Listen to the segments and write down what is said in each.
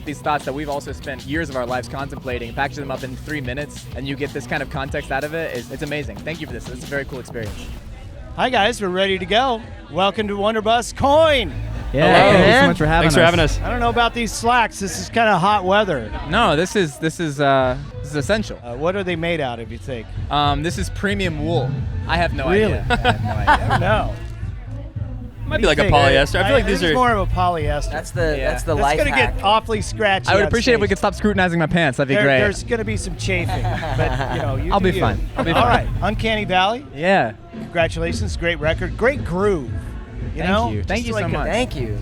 these thoughts that we've also spent years of our lives contemplating, packaging them up in 3 minutes, and you get this kind of context out of it. It's amazing. Thank you for this. It's a very cool experience. Hi guys, we're ready to go. Welcome to Wonderbus Coin. Yeah, Hello. thank you so much for having us. Thanks for having us. I don't know about these slacks. This is kind of hot weather. No, this is essential. What are they made out of, you think? This is premium wool. I have no Really? idea. I have no idea. No. Might be like a polyester. I feel like these It's are. more of a polyester. That's the Yeah. that's the It's life gonna hack. get awfully scratchy. I would on appreciate if we stage. could stop scrutinizing my pants. That'd be great. There's going to be some chafing, but you I'll do be you. fine. I'll be All fine. right, Uncanny Valley. Yeah. Congratulations, great record, great groove. You Thank know, you. Thank Just you so like much. Thank you.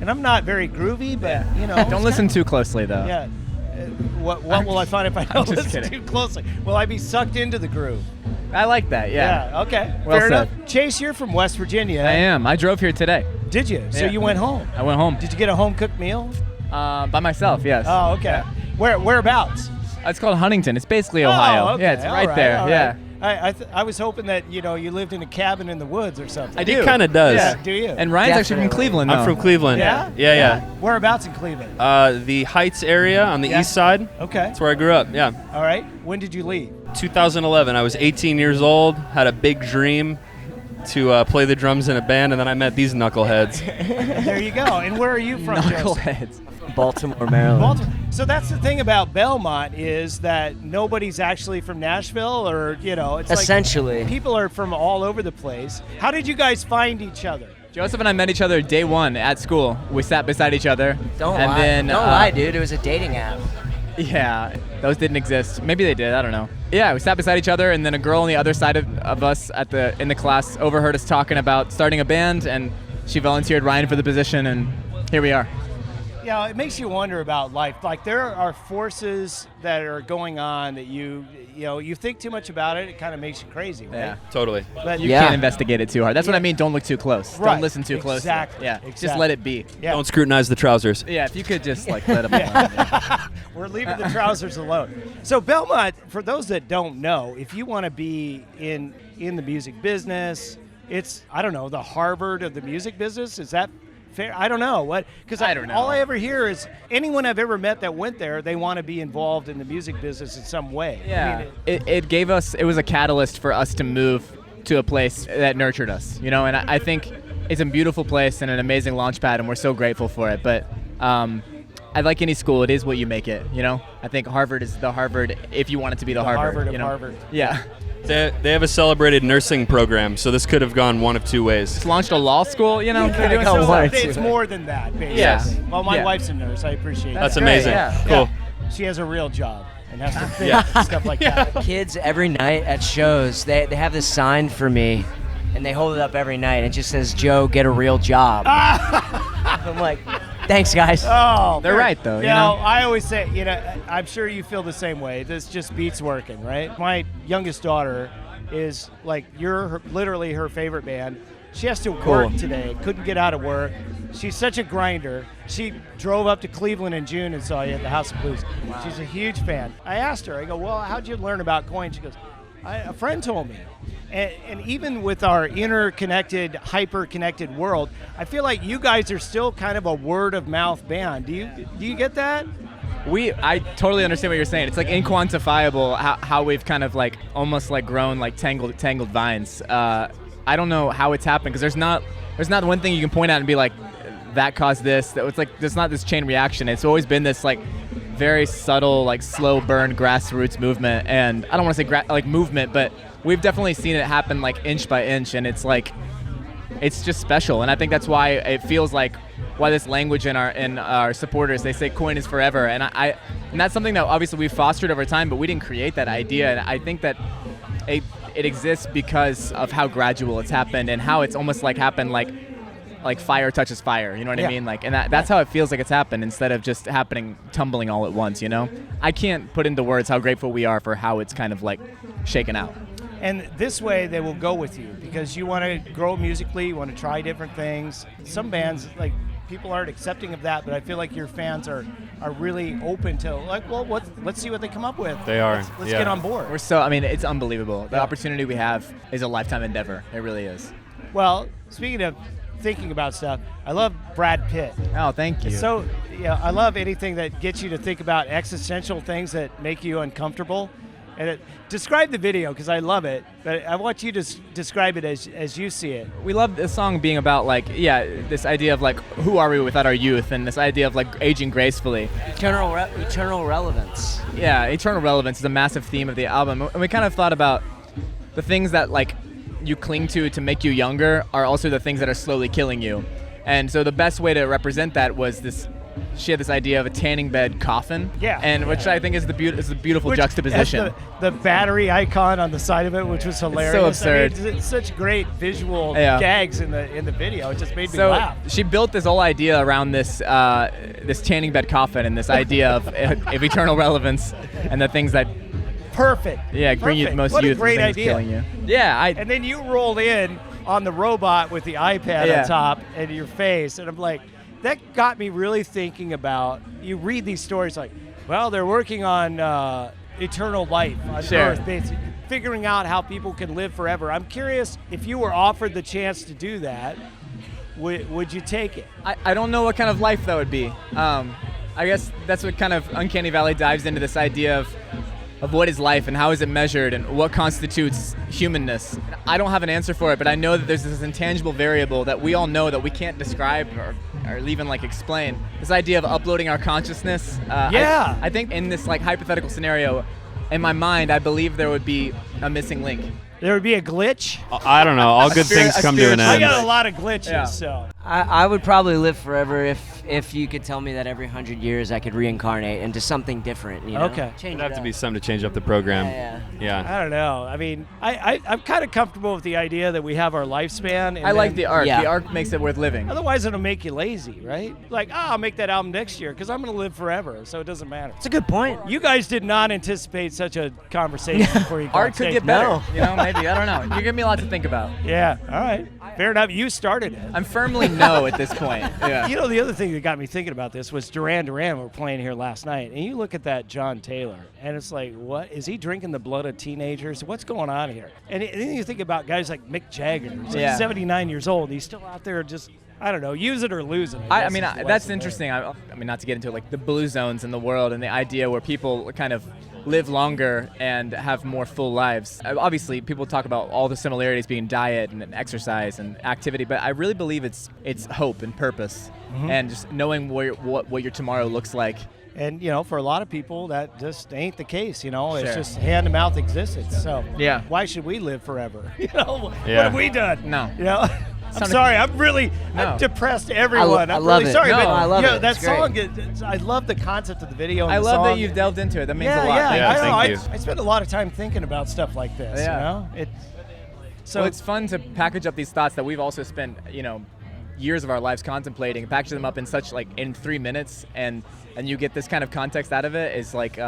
And I'm not very groovy, but you know. Don't listen too closely, though. Yeah. What will I find if I don't just listen kidding. too closely? Will I be sucked into the groove? I like that. Yeah. Okay. Well Fair said. enough. Chase, you're from West Virginia. I am. I drove here today. Did you? So Yeah. you went home. I went home. Did you get a home cooked meal? By myself. Yes. Oh, okay. Whereabouts? It's called Huntington. It's basically Ohio. Oh, okay. Yeah, it's All right there. all Yeah. I was hoping that you lived in a cabin in the woods or something. I do. It kind of does. Yeah. Do you? And Ryan's actually from Definitely. Cleveland, though. I'm from Cleveland. Yeah? Yeah. Whereabouts in Cleveland? The Heights area on the Yeah. east side. Okay. That's where I grew up. Yeah. All right. When did you leave? 2011. I was 18 years old. Had a big dream to play the drums in a band, and then I met these knuckleheads. There you go. And where are you from, Joseph? Knuckleheads. Baltimore, Maryland. Baltimore. So that's the thing about Belmont is that nobody's actually from Nashville, or it's Essentially. like people are from all over the place. How did you guys find each other? Joseph and I met each other day one at school. We sat beside each other. Don't and lie. Then, Don't lie, dude. It was a dating app. Yeah, those didn't exist. Maybe they did. I don't know. Yeah, we sat beside each other, and then a girl on the other side of us in the class overheard us talking about starting a band, and she volunteered Ryan for the position, and here we are. Yeah, it makes you wonder about life. Like there are forces that are going on that you think too much about it. It kind of makes you crazy. Right? Yeah. Totally. But You Yeah. can't investigate it too hard. That's what I mean. Don't look too close. Right. Don't listen too close. Exactly. Yeah. Exactly. Just let it be. Yeah. Don't scrutinize the trousers. Yeah. If you could just let them alone. Yeah. We're leaving the trousers alone. So Belmont, for those that don't know, if you want to be in the music business, it's the Harvard of the music business. Is that fair? I don't know what because I don't know. All I ever hear is anyone I've ever met that went there, they want to be involved in the music business in some way. Yeah. I mean, It gave us. It was a catalyst for us to move to a place that nurtured us. And I think it's a beautiful place and an amazing launch pad, and we're so grateful for it. But I like any school, it is what you make it. I think Harvard is the Harvard if you want it to be the Harvard. Harvard of Harvard. Yeah. They have a celebrated nursing program, so this could have gone one of two ways. Just launched a law school. They're doing go so one or much. two. It's more than that, basically. Yeah. Well, my Yeah. wife's a nurse. I appreciate That's that. amazing. yeah. Cool. She has a real job and has to think Yeah. and stuff like that. Kids every night at shows, they have this sign for me, and they hold it up every night. And it just says, "Joe, get a real job." I'm like, thanks, guys. Oh, They're fair. right, though, You you know, know? I always say, I'm sure you feel the same way. This just beats working, right? My youngest daughter is like, literally her favorite band. She has to work today. Couldn't get out of work. She's such a grinder. She drove up to Cleveland in June and saw you at the House of Blues. Wow. She's a huge fan. I asked her, I go, well, how'd you learn about coin? She goes, a friend told me. And even with our interconnected, hyper-connected world, I feel like you guys are still kind of a word-of-mouth band. Do you get that? I totally understand what you're saying. It's like inquantifiable how we've kind of like almost like grown like tangled vines. I don't know how it's happened because there's not one thing you can point out and be like, that caused this. It's like there's not this chain reaction. It's always been this like very subtle, like slow burn grassroots movement. And I don't want to say movement, but we've definitely seen it happen like inch by inch, and it's like it's just special. And I think that's why it feels like why this language in our supporters, they say coin is forever, and and that's something that obviously we've fostered over time, but we didn't create that idea. And I think that it exists because of how gradual it's happened and how it's almost like happened like fire touches fire, you know what I mean? Like, and that's how it feels like it's happened instead of just tumbling all at once, I can't put into words how grateful we are for how it's kind of like shaken out. And this way they will go with you because you want to grow musically, you want to try different things. Some bands, like, people aren't accepting of that, but I feel like your fans are really open to, like, well, let's see what they come up with. They are. Let's get on board. It's unbelievable. The opportunity we have is a lifetime endeavor. It really is. Well, speaking of thinking about stuff. I love Brad Pitt. Oh, thank you. So, yeah, I love anything that gets you to think about existential things that make you uncomfortable. And describe the video, because I love it, but I want you to describe it as you see it. We love the song being about like, this idea of like, who are we without our youth, and this idea of like aging gracefully. Eternal relevance. Yeah, eternal relevance is a massive theme of the album, and we kind of thought about the things that like you cling to make you younger are also the things that are slowly killing you. And so the best way to represent that was she had this idea of a tanning bed coffin, which I think is a beautiful juxtaposition. The battery icon on the side of it, which was hilarious. So absurd. I mean, it's such great visual gags in the video. It just made me laugh. She built this whole idea around this tanning bed coffin and this idea of eternal relevance and the things that perfect. Yeah, bring you the most what youth. A great and things idea. Killing you. Yeah, and then you rolled in on the robot with the iPad on top and your face, and I'm like, that got me really thinking about. You read these stories like, well, they're working on eternal life on Earth, basically figuring out how people can live forever. I'm curious if you were offered the chance to do that, would you take it? I don't know what kind of life that would be. I guess that's what kind of Uncanny Valley dives into, this idea of what is life and how is it measured and what constitutes humanness. I don't have an answer for it, but I know that there's this intangible variable that we all know that we can't describe or even like explain. This idea of uploading our consciousness. I think in this like hypothetical scenario, in my mind, I believe there would be a missing link. There would be a glitch? I don't know. All good things come to an end. I got a lot of glitches, so. I would probably live forever if you could tell me that every 100 years I could reincarnate into something different, you know? Okay. It'd have to be something to change up the program. Yeah. I don't know. I mean, I'm kind of comfortable with the idea that we have our lifespan. And I like the arc. Yeah. The arc makes it worth living. Otherwise, it'll make you lazy, right? Like, I'll make that album next year because I'm going to live forever, so it doesn't matter. It's a good point. You guys did not anticipate such a conversation before you got Art could saved. get better. You know, maybe. I don't know. You give me a lot to think about. Yeah. All right. Fair enough. You started it. I'm firmly no at this point. Yeah. You know, the other thing that got me thinking about this was Duran Duran were playing here last night, and you look at that John Taylor, and it's like, what? Is he drinking the blood of teenagers? What's going on here? And then you think about guys like Mick Jagger, who's like 79 years old, and he's still out there just, I don't know, use it or lose it. I mean, that's interesting. I mean, not to get into like the blue zones in the world and the idea where people kind of live longer and have more full lives. Obviously, people talk about all the similarities being diet and exercise and activity, but I really believe it's hope and purpose, and just knowing what your tomorrow looks like. And, you know, for a lot of people, that just ain't the case, you know. It's just hand-to-mouth existence. So why should we live forever? You know, what have we done? No. You know? I'm sorry. I'm depressed, everyone. I'm love really it. sorry. No, but, I love it. That It's song, great. I love the concept of the video and I the love that song. you've delved into it. That means a lot. Yeah, thank you. I spend a lot of time thinking about stuff like this, you know? So it's fun to package up these thoughts that we've also spent, you know, years of our lives contemplating, package them up in such like in 3 minutes, and you get this kind of context out of it. Is like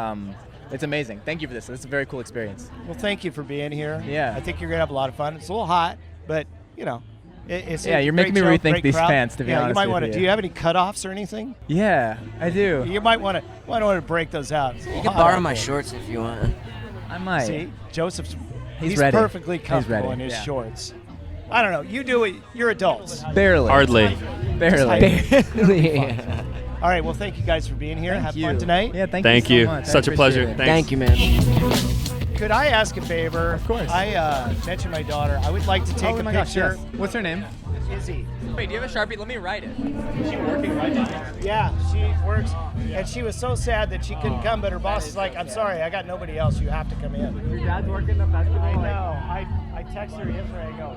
it's amazing. Thank you for this. It's a very cool experience. Well, thank you for being here. Yeah. I think you're gonna have a lot of fun. It's a little hot, but you know, it's you're making me rethink these pants. To be honest, you might want to. with Do you have any cutoffs or anything? Yeah, I do. You might want to break those out. You can borrow my shorts if you want. I might. See, Joseph's He's ready. perfectly comfortable in his shorts. I don't know. You do it. You're adults. Barely. Hardly. Barely. All right. Well, thank you guys for being here. Have fun tonight. Yeah, Thank you you. so much. Such a pleasure. It. Thanks. Thank you, man. Could I ask a favor? Of course. I mentioned my daughter. I would like to take a picture. Gosh, yes. What's her name? Izzy. Wait, do you have a Sharpie? Let me write it. Is she working right now? Yeah, she works. And she was so sad that she couldn't come, but her boss is like, I'm sorry, I got nobody else. You have to come in. Your dad's working the festival? I know. I texted her yesterday. I go,